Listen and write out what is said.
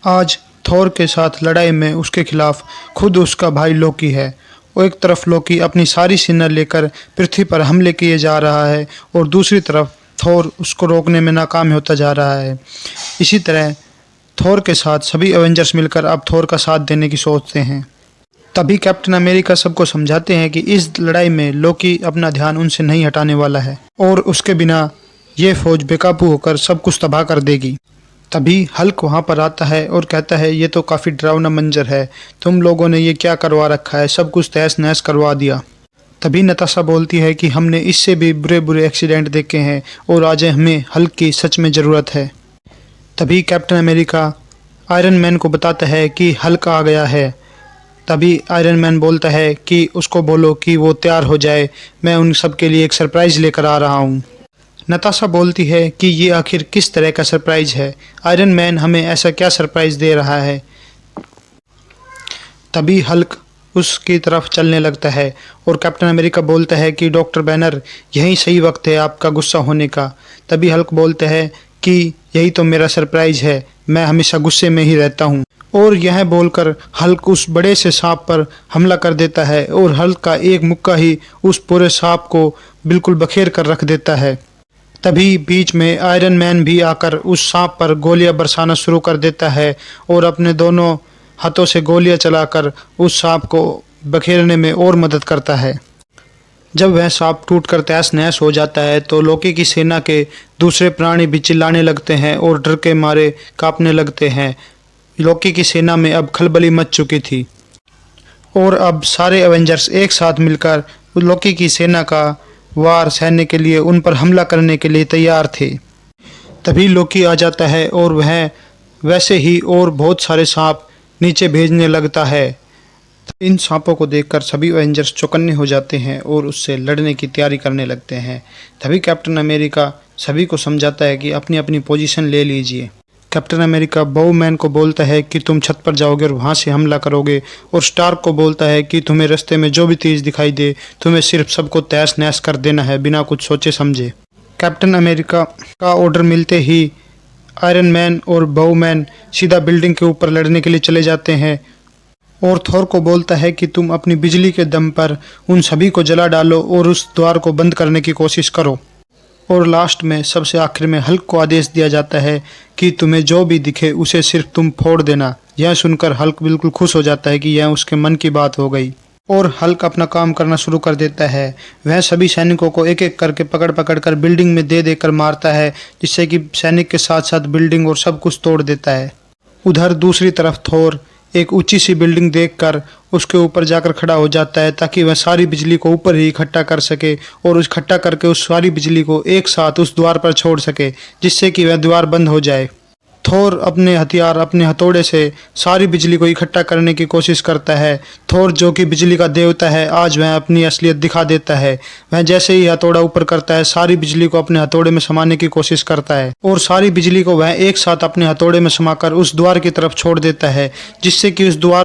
आज थोर के साथ लड़ाई में उसके खिलाफ खुद उसका भाई लोकी है। वो एक तरफ लोकी अपनी सारी सेना लेकर पृथ्वी पर हमले किए जा रहा है और दूसरी तरफ थोर उसको रोकने में नाकाम होता जा रहा है। इसी तरह थोर के साथ सभी एवेंजर्स मिलकर अब थोर का साथ देने की सोचते हैं। तभी कैप्टन अमेरिका सबको समझाते हैं कि इस लड़ाई में लोकी अपना ध्यान उनसे नहीं हटाने वाला है और उसके बिना ये फौज बेकाबू होकर सब कुछ तबाह कर देगी। तभी हल्क वहाँ पर आता है और कहता है, ये तो काफ़ी डरावना मंजर है, तुम लोगों ने ये क्या करवा रखा है, सब कुछ तहस नहस करवा दिया। तभी नताशा बोलती है कि हमने इससे भी बुरे बुरे एक्सीडेंट देखे हैं और आज हमें हल्क की सच में ज़रूरत है। तभी कैप्टन अमेरिका आयरन मैन को बताता है कि हल्क आ गया है। तभी आयरन मैन बोलता है कि उसको बोलो कि वो तैयार हो जाए, मैं उन सब के लिए एक सरप्राइज़ लेकर आ रहा हूँ। नताशा बोलती है कि ये आखिर किस तरह का सरप्राइज़ है, आयरन मैन हमें ऐसा क्या सरप्राइज़ दे रहा है। तभी हल्क उसकी तरफ चलने लगता है और कैप्टन अमेरिका बोलता है कि डॉक्टर बैनर, यही सही वक्त है आपका गुस्सा होने का। तभी हल्क बोलता है कि यही तो मेरा सरप्राइज़ है, मैं हमेशा गुस्से में ही रहता हूँ। और यह बोलकर हल्क उस बड़े से सांप पर हमला कर देता है और हल्क का एक मुक्का ही उस पूरे सांप को बिल्कुल बखेर कर रख देता है। तभी बीच में आयरन मैन भी आकर उस सांप पर गोलियां बरसाना शुरू कर देता है और अपने दोनों हाथों से गोलियां चलाकर उस सांप को बखेरने में और मदद करता है। जब वह सांप टूट कर तहस नहस हो जाता है तो लोकी की सेना के दूसरे प्राणी भी चिल्लाने लगते हैं और डर के मारे कांपने लगते हैं। लोकी की सेना में अब खलबली मच चुकी थी और अब सारे एवेंजर्स एक साथ मिलकर लोकी की सेना का वार सहने के लिए, उन पर हमला करने के लिए तैयार थे। तभी लोकी आ जाता है और वह वैसे ही और बहुत सारे सांप नीचे भेजने लगता है। इन सांपों को देखकर सभी एवेंजर्स चौकन्ने हो जाते हैं और उससे लड़ने की तैयारी करने लगते हैं। तभी कैप्टन अमेरिका सभी को समझाता है कि अपनी अपनी पोजीशन ले लीजिए। कैप्टन अमेरिका बॉवमैन को बोलता है कि तुम छत पर जाओगे और वहाँ से हमला करोगे, और स्टार्क को बोलता है कि तुम्हें रास्ते में जो भी चीज़ दिखाई दे तुम्हें सिर्फ सबको तहस नहस कर देना है बिना कुछ सोचे समझे। कैप्टन अमेरिका का ऑर्डर मिलते ही आयरन मैन और बॉवमैन सीधा बिल्डिंग के ऊपर लड़ने के लिए चले जाते हैं और थोर को बोलता है कि तुम अपनी बिजली के दम पर उन सभी को जला डालो और उस द्वार को बंद करने की कोशिश करो। और लास्ट में सबसे आखिर में हल्क को आदेश दिया जाता है कि तुम्हें जो भी दिखे उसे सिर्फ तुम फोड़ देना। यह सुनकर हल्क बिल्कुल खुश हो जाता है कि यह उसके मन की बात हो गई और हल्क अपना काम करना शुरू कर देता है। वह सभी सैनिकों को एक एक करके पकड़ पकड़ कर बिल्डिंग में दे देकर मारता है, जिससे कि सैनिक के साथ साथ बिल्डिंग और सब कुछ तोड़ देता है। उधर दूसरी तरफ थोर एक ऊंची सी बिल्डिंग देखकर उसके ऊपर जाकर खड़ा हो जाता है ताकि वह सारी बिजली को ऊपर ही इकट्ठा कर सके और इकट्ठा करके उस सारी बिजली को एक साथ उस द्वार पर छोड़ सके, जिससे कि वह द्वार बंद हो जाए। थोर अपने हथियार, अपने हथौड़े से सारी बिजली को इकट्ठा करने की कोशिश करता है। थोर जो कि बिजली का देवता है, आज वह अपनी असलियत दिखा देता है। वह जैसे ही हथौड़ा ऊपर करता है सारी बिजली को अपने हथौड़े में समाने की कोशिश करता है और सारी बिजली को वह एक साथ अपने हथौड़े में समाकर उस द्वार की तरफ छोड़ देता है, जिससे कि उस द्वार